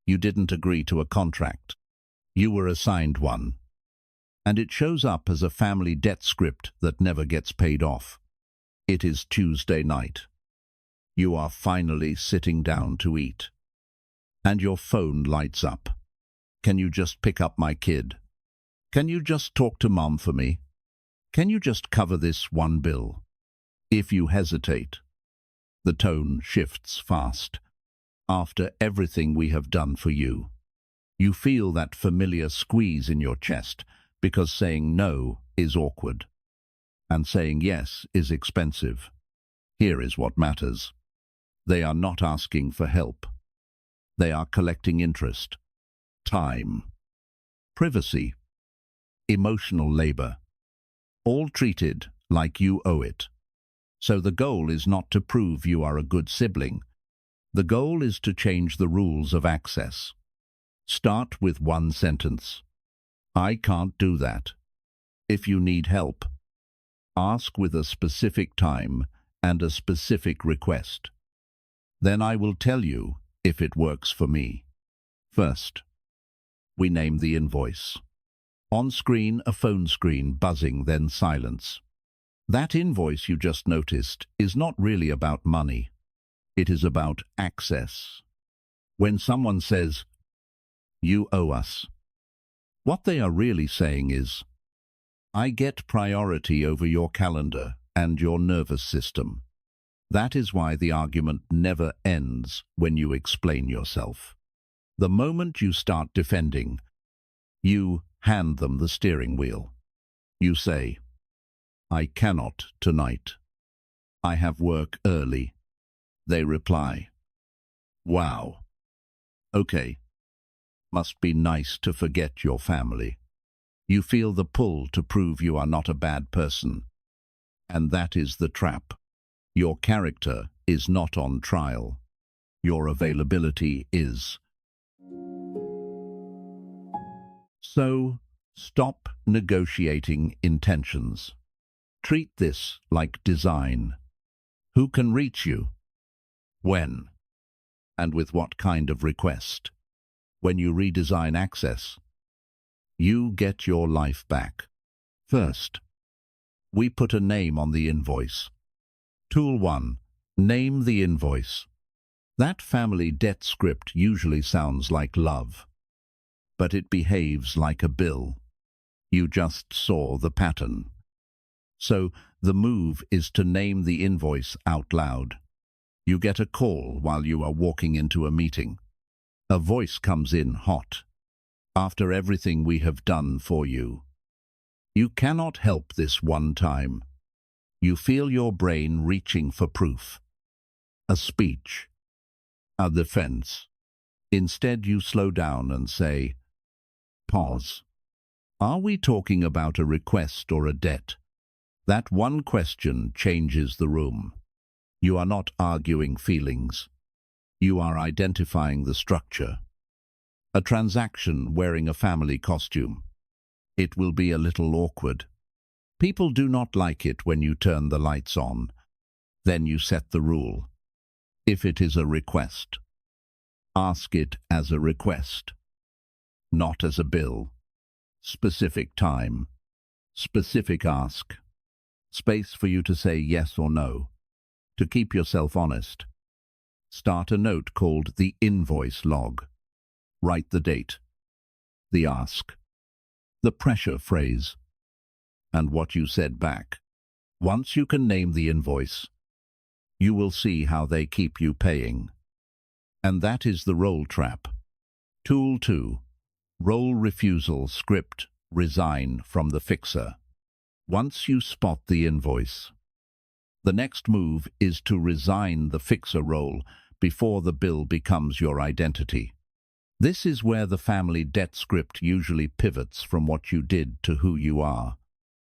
You didn't agree to a contract. You were assigned one. And it shows up as a family debt script that never gets paid off. It is Tuesday night. You are finally sitting down to eat. And your phone lights up. Can you just pick up my kid? Can you just talk to Mom for me? Can you just cover this one bill? If you hesitate, the tone shifts fast. After everything we have done for you, you feel that familiar squeeze in your chest because saying no is awkward and saying yes is expensive. Here is what matters. They are not asking for help. They are collecting interest, time, privacy, emotional labor, all treated like you owe it. So the goal is not to prove you are a good sibling. The goal is to change the rules of access. Start with one sentence. I can't do that. If you need help, ask with a specific time and a specific request. Then I will tell you if it works for me. First, we name the invoice. On screen, a phone screen buzzing, then silence. That invoice you just noticed is not really about money. It is about access. When someone says, "You owe us," what they are really saying is, "I get priority over your calendar and your nervous system." That is why the argument never ends when you explain yourself. The moment you start defending, you hand them the steering wheel. You say, "I cannot tonight. I have work early." They reply, "Wow. Okay. Must be nice to forget your family." You feel the pull to prove you are not a bad person. And that is the trap. Your character is not on trial. Your availability is. So, stop negotiating intentions. Treat this like design. Who can reach you? When? And with what kind of request? When you redesign access, you get your life back. First, we put a name on the invoice. Tool 1. Name the invoice. That family debt script usually sounds like love, but it behaves like a bill. You just saw the pattern. So the move is to name the invoice out loud. You get a call while you are walking into a meeting. A voice comes in hot. "After everything we have done for you, you cannot help this one time." You feel your brain reaching for proof. A speech. A defense. Instead, you slow down and say, "Pause. Are we talking about a request or a debt?" That one question changes the room. You are not arguing feelings. You are identifying the structure. A transaction wearing a family costume. It will be a little awkward. People do not like it when you turn the lights on. Then you set the rule. If it is a request, ask it as a request, not as a bill. Specific time. Specific ask. Space for you to say yes or no. To keep yourself honest, start a note called the invoice log. Write the date, the ask, the pressure phrase, and what you said back. Once you can name the invoice, you will see how they keep you paying. And that is the role trap. Tool 2. Role refusal script. Resign from the fixer. Once you spot the invoice, the next move is to resign the fixer role before the bill becomes your identity. This is where the family debt script usually pivots from what you did to who you are.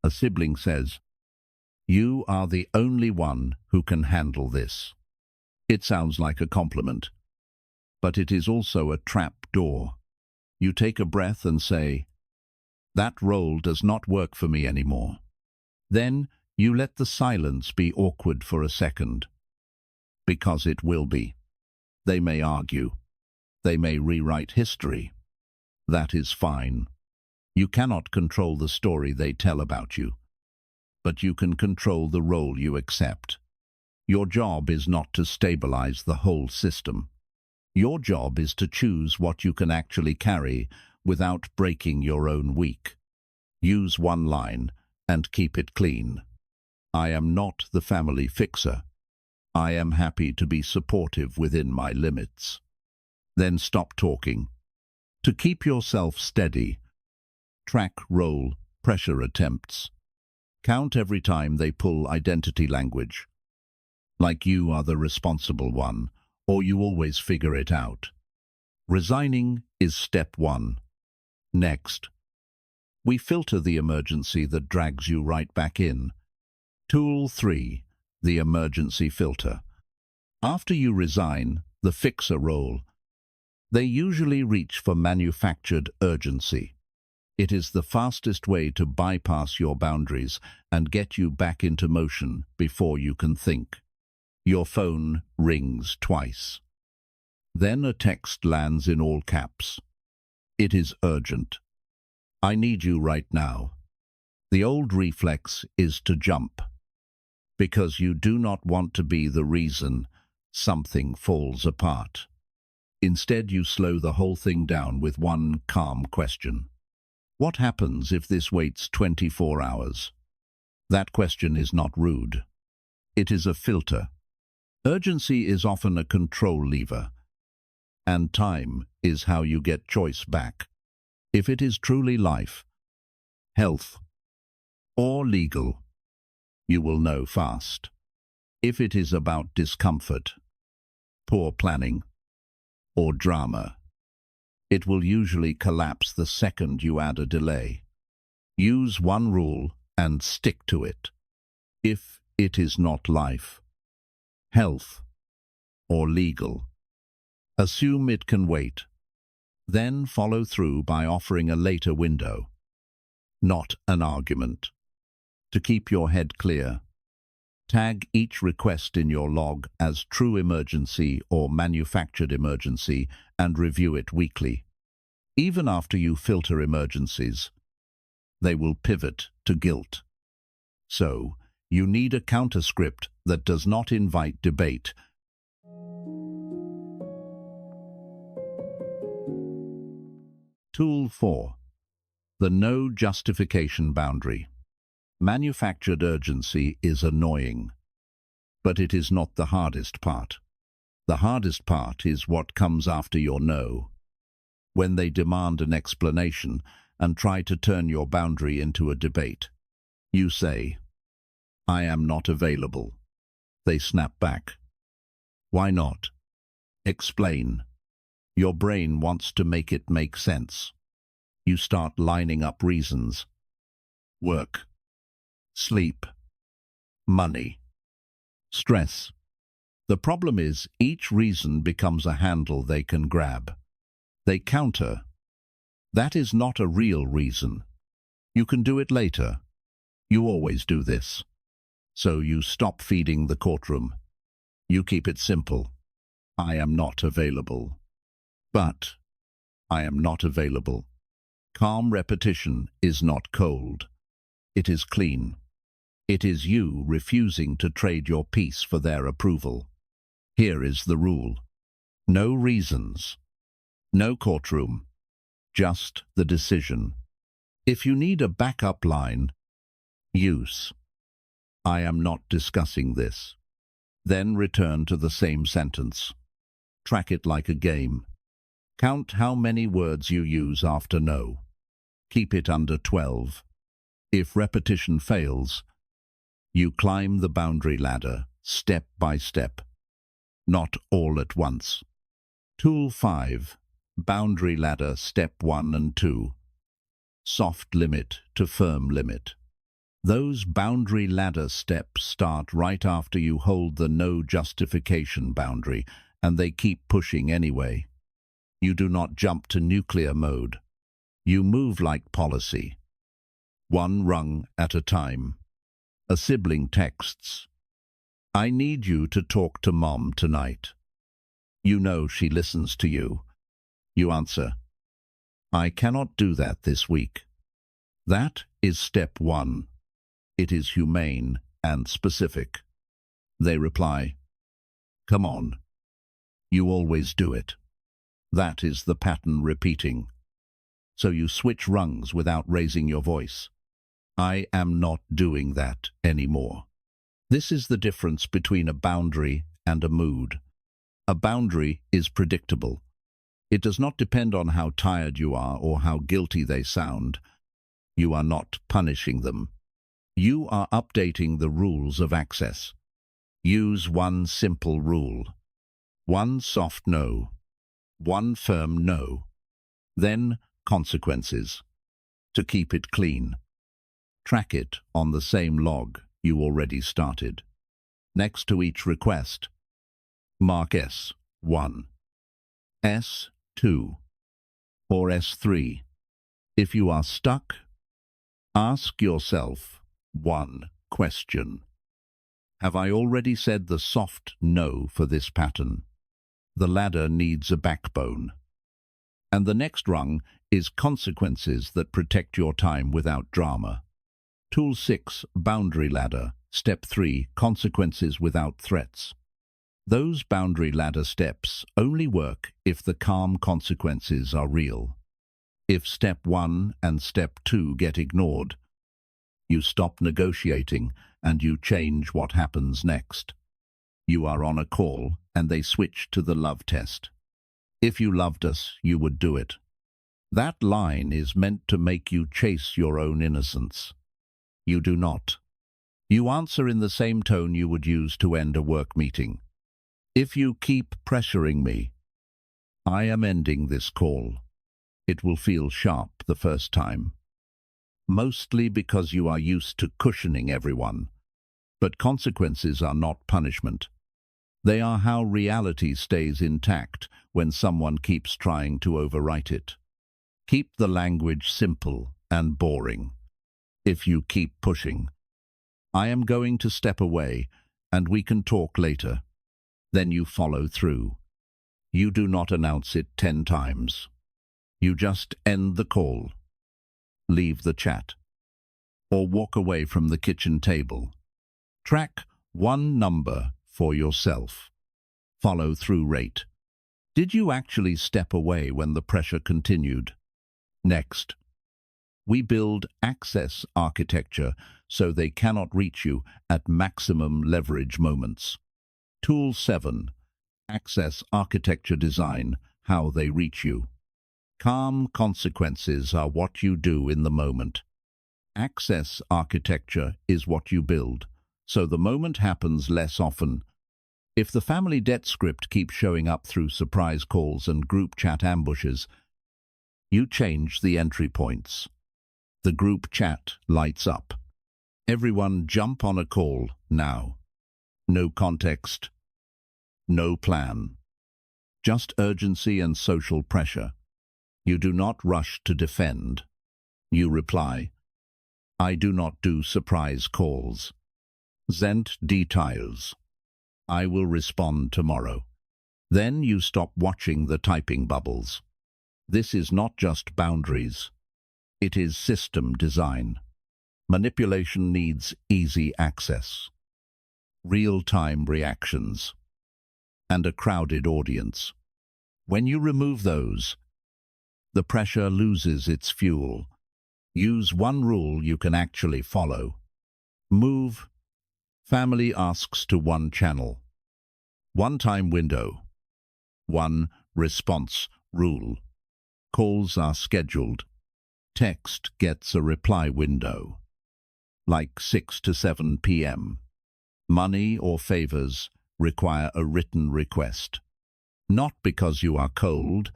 A sibling says, "You are the only one who can handle this." It sounds like a compliment, but it is also a trap door. You take a breath and say, "That role does not work for me anymore." Then you let the silence be awkward for a second. Because it will be. They may argue. They may rewrite history. That is fine. You cannot control the story they tell about you, but you can control the role you accept. Your job is not to stabilize the whole system. Your job is to choose what you can actually carry without breaking your own week. Use one line and keep it clean. I am not the family fixer. I am happy to be supportive within my limits. Then stop talking. To keep yourself steady, track role pressure attempts. Count every time they pull identity language. Like you are the responsible one, or you always figure it out. Resigning is step 1. Next, we filter the emergency that drags you right back in. Tool 3, the emergency filter. After you resign, the fixer role, they usually reach for manufactured urgency. It is the fastest way to bypass your boundaries and get you back into motion before you can think. Your phone rings twice. Then a text lands in all caps. It is urgent. I need you right now. The old reflex is to jump, because you do not want to be the reason something falls apart. Instead, you slow the whole thing down with one calm question. What happens if this waits 24 hours? That question is not rude. It is a filter. Urgency is often a control lever, and time is how you get choice back. If it is truly life, health, or legal, you will know fast. If it is about discomfort, poor planning, or drama, it will usually collapse the second you add a delay. Use one rule and stick to it. If it is not life, health, or legal, assume it can wait. Then follow through by offering a later window, not an argument. To keep your head clear, tag each request in your log as true emergency or manufactured emergency and review it weekly. Even after you filter emergencies, they will pivot to guilt. So, you need a counterscript that does not invite debate. Tool 4. The no justification boundary. Manufactured urgency is annoying, but it is not the hardest part. The hardest part is what comes after your no. When they demand an explanation and try to turn your boundary into a debate. You say, I am not available. They snap back. Why not? Explain. Your brain wants to make it make sense. You start lining up reasons. Work, sleep, money, stress. The problem is each reason becomes a handle they can grab. They counter. That is not a real reason. You can do it later. You always do this. So you stop feeding the courtroom. You keep it simple. I am not available. But I am not available. Calm repetition is not cold. It is clean. It is you refusing to trade your peace for their approval. Here is the rule. No reasons. No courtroom. Just the decision. If you need a backup line, use. I am not discussing this. Then return to the same sentence. Track it like a game. Count how many words you use after no. Keep it under 12. If repetition fails, you climb the boundary ladder step by step, not all at once. Tool 5. Boundary ladder step 1 and 2. Soft limit to firm limit. Those boundary ladder steps start right after you hold the no justification boundary, and they keep pushing anyway. You do not jump to nuclear mode. You move like policy. One rung at a time. A sibling texts, I need you to talk to Mom tonight. You know she listens to you. You answer, I cannot do that this week. That is step 1. It is humane and specific. They reply, come on, you always do it. That is the pattern repeating. So you switch rungs without raising your voice. I am not doing that anymore. This is the difference between a boundary and a mood. A boundary is predictable. It does not depend on how tired you are or how guilty they sound. You are not punishing them. You are updating the rules of access. Use one simple rule. One soft no. One firm no. Then consequences. To keep it clean. Track it on the same log you already started. Next to each request, mark S1, S2, or S3. If you are stuck, ask yourself one question. Have I already said the soft no for this pattern? The ladder needs a backbone. And the next rung is consequences that protect your time without drama. Tool 6, Boundary Ladder. Step 3, Consequences without threats. Those boundary ladder steps only work if the calm consequences are real. If step 1 and step 2 get ignored, you stop negotiating and you change what happens next. You are on a call and they switch to the love test. If you loved us, you would do it. That line is meant to make you chase your own innocence. You do not. You answer in the same tone you would use to end a work meeting. If you keep pressuring me, I am ending this call. It will feel sharp the first time. Mostly because you are used to cushioning everyone. But consequences are not punishment. They are how reality stays intact when someone keeps trying to overwrite it. Keep the language simple and boring. If you keep pushing, I am going to step away and we can talk later. Then you follow through. You do not announce it 10 times. You just end the call, leave the chat, or walk away from the kitchen table. Track one number for yourself. Follow through rate. Did you actually step away when the pressure continued? Next, we build access architecture so they cannot reach you at maximum leverage moments. Tool 7, Access Architecture Design, How They Reach You. Calm consequences are what you do in the moment. Access architecture is what you build, so the moment happens less often. If the family debt script keeps showing up through surprise calls and group chat ambushes, you change the entry points. The group chat lights up. Everyone jump on a call now. No context, no plan. Just urgency and social pressure. You do not rush to defend. You reply, I do not do surprise calls. Send details. I will respond tomorrow. Then you stop watching the typing bubbles. This is not just boundaries. It is system design. Manipulation needs easy access, real-time reactions, and a crowded audience. When you remove those, the pressure loses its fuel. Use one rule you can actually follow. Move. Family asks to one channel. One time window. One response rule. Calls are scheduled. Text gets a reply window. Like 6 to 7 p.m. Money or favors require a written request. Not because you are cold,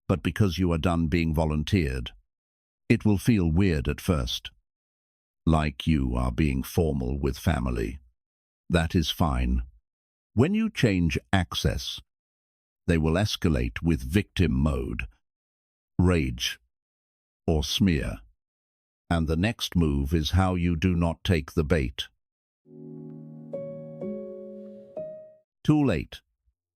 but because you are done being volunteered. It will feel weird at first, like you are being formal with family. That is fine. When you change access, they will escalate with victim mode, rage, or smear. And the next move is how you do not take the bait. Tool 8,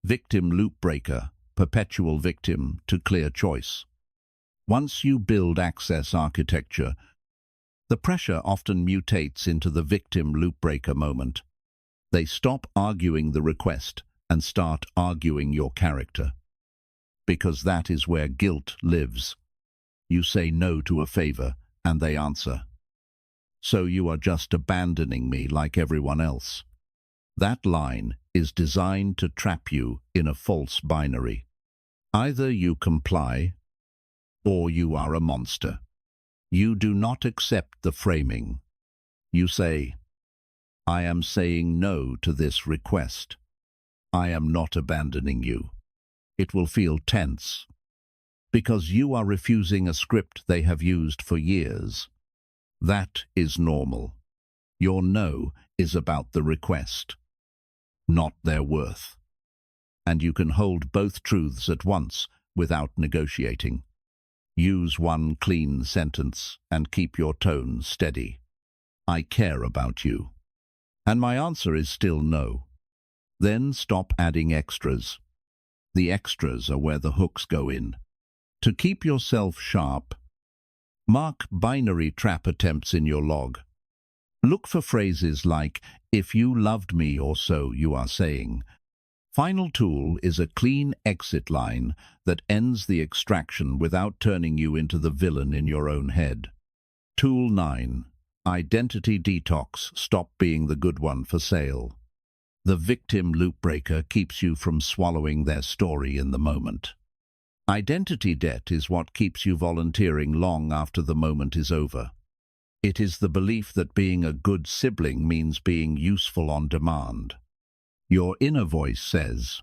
Victim Loop Breaker. perpetual victim to clear choice. Once you build access architecture, the pressure often mutates into the victim loopbreaker moment. They stop arguing the request and start arguing your character. Because that is where guilt lives. You say no to a favor, and they answer, "So you are just abandoning me like everyone else." That line is designed to trap you in a false binary. Either you comply, or you are a monster. You do not accept the framing. You say, "I am saying no to this request. I am not abandoning you." It will feel tense, because you are refusing a script they have used for years. That is normal. Your no is about the request, not their worth. And you can hold both truths at once without negotiating. Use one clean sentence and keep your tone steady. "I care about you." And my answer is still no. Then stop adding extras. The extras are where the hooks go in. To keep yourself sharp, mark binary trap attempts in your log. Look for phrases like, "If you loved me," or "so you are saying." Final tool is a clean exit line that ends the extraction without turning you into the villain in your own head. Tool 9. Identity detox. Stop being the good one for sale. The victim loopbreaker keeps you from swallowing their story in the moment. Identity debt is what keeps you volunteering long after the moment is over. It is the belief that being a good sibling means being useful on demand. Your inner voice says,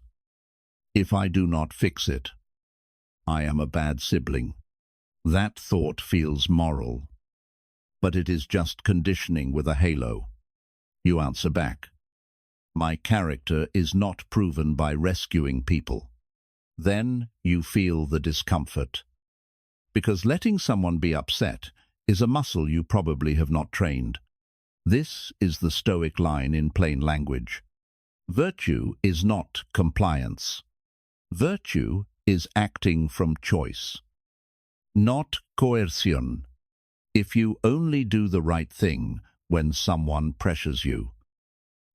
"If I do not fix it, I am a bad sibling." That thought feels moral, but it is just conditioning with a halo. You answer back, "My character is not proven by rescuing people." Then you feel the discomfort, because letting someone be upset is a muscle you probably have not trained. This is the Stoic line in plain language. Virtue is not compliance. Virtue is acting from choice, not coercion. If you only do the right thing when someone pressures you,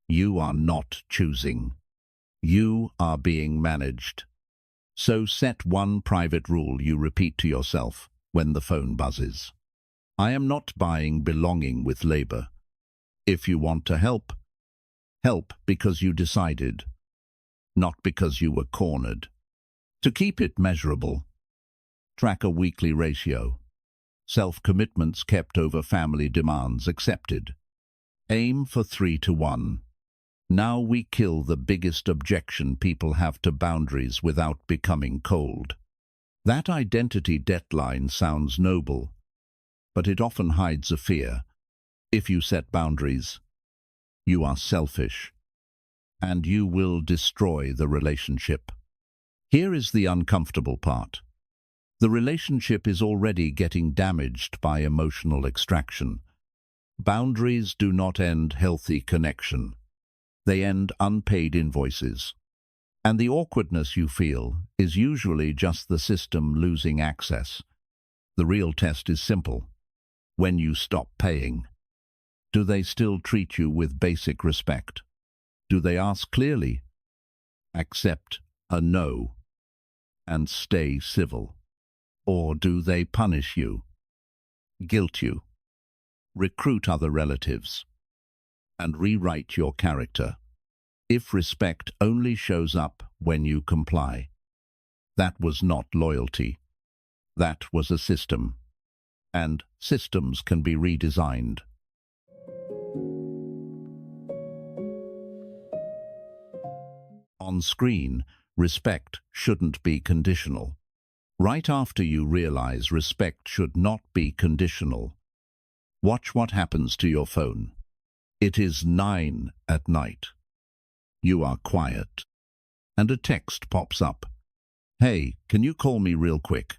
you are not choosing. You are being managed. So set one private rule you repeat to yourself when the phone buzzes. "I am not buying belonging with labor. If you want to help, help because you decided, not because you were cornered." To keep it measurable, track a weekly ratio. Self-commitments kept over family demands accepted. Aim for 3 to 1. Now we kill the biggest objection people have to boundaries without becoming cold. That identity deadline sounds noble, but it often hides a fear. If you set boundaries, you are selfish, and you will destroy the relationship. Here is the uncomfortable part. The relationship is already getting damaged by emotional extraction. Boundaries do not end healthy connection. They end unpaid invoices. And the awkwardness you feel is usually just the system losing access. The real test is simple. When you stop paying, do they still treat you with basic respect? Do they ask clearly? Accept a no and stay civil? Or do they punish you, guilt you, recruit other relatives, and rewrite your character? If respect only shows up when you comply, that was not loyalty. That was a system. And systems can be redesigned. On screen, respect shouldn't be conditional. Right after you realize respect should not be conditional, watch what happens to your phone. It is 9 at night. You are quiet, and a text pops up. "Hey, can you call me real quick?"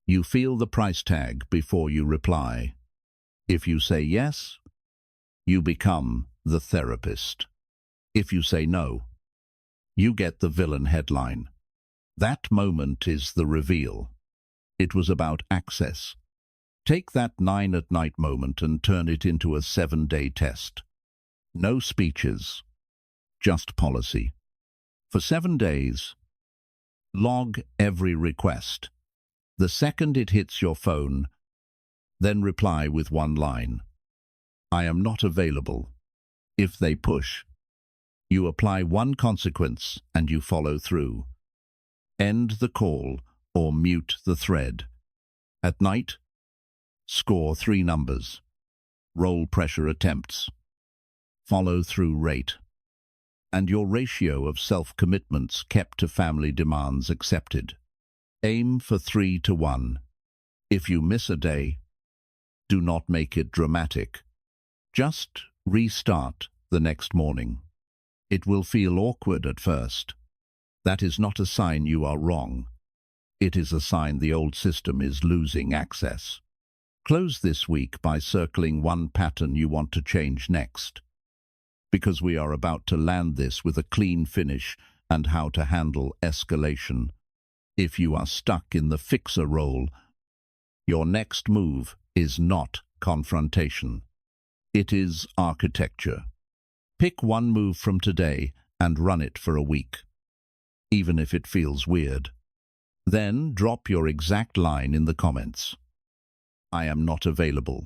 You feel the price tag before you reply. If you say yes, you become the therapist. If you say no, you get the villain headline. That moment is the reveal. It was about access. Take that 9 at night moment and turn it into a 7-day test. No speeches, just policy. For 7 days, log every request. The second it hits your phone, then reply with one line. I am not available. If they push, you apply one consequence and you follow through. End the call or mute the thread. At night, score 3 numbers. Roll pressure attempts. Follow through rate. And your ratio of self-commitments kept to family demands accepted. Aim for 3 to 1. If you miss a day, do not make it dramatic. Just restart the next morning. It will feel awkward at first. That is not a sign you are wrong. It is a sign the old system is losing access. Close this week by circling one pattern you want to change next, because we are about to land this with a clean finish and how to handle escalation. If you are stuck in the fixer role, your next move is not confrontation. It is architecture. Pick one move from today and run it for a week, even if it feels weird. Then drop your exact line in the comments. I am not available.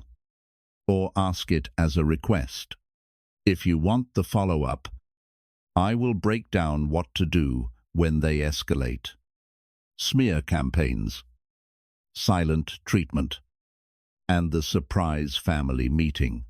Or ask it as a request. If you want the follow-up, I will break down what to do when they escalate. Smear campaigns, silent treatment, and the surprise family meeting.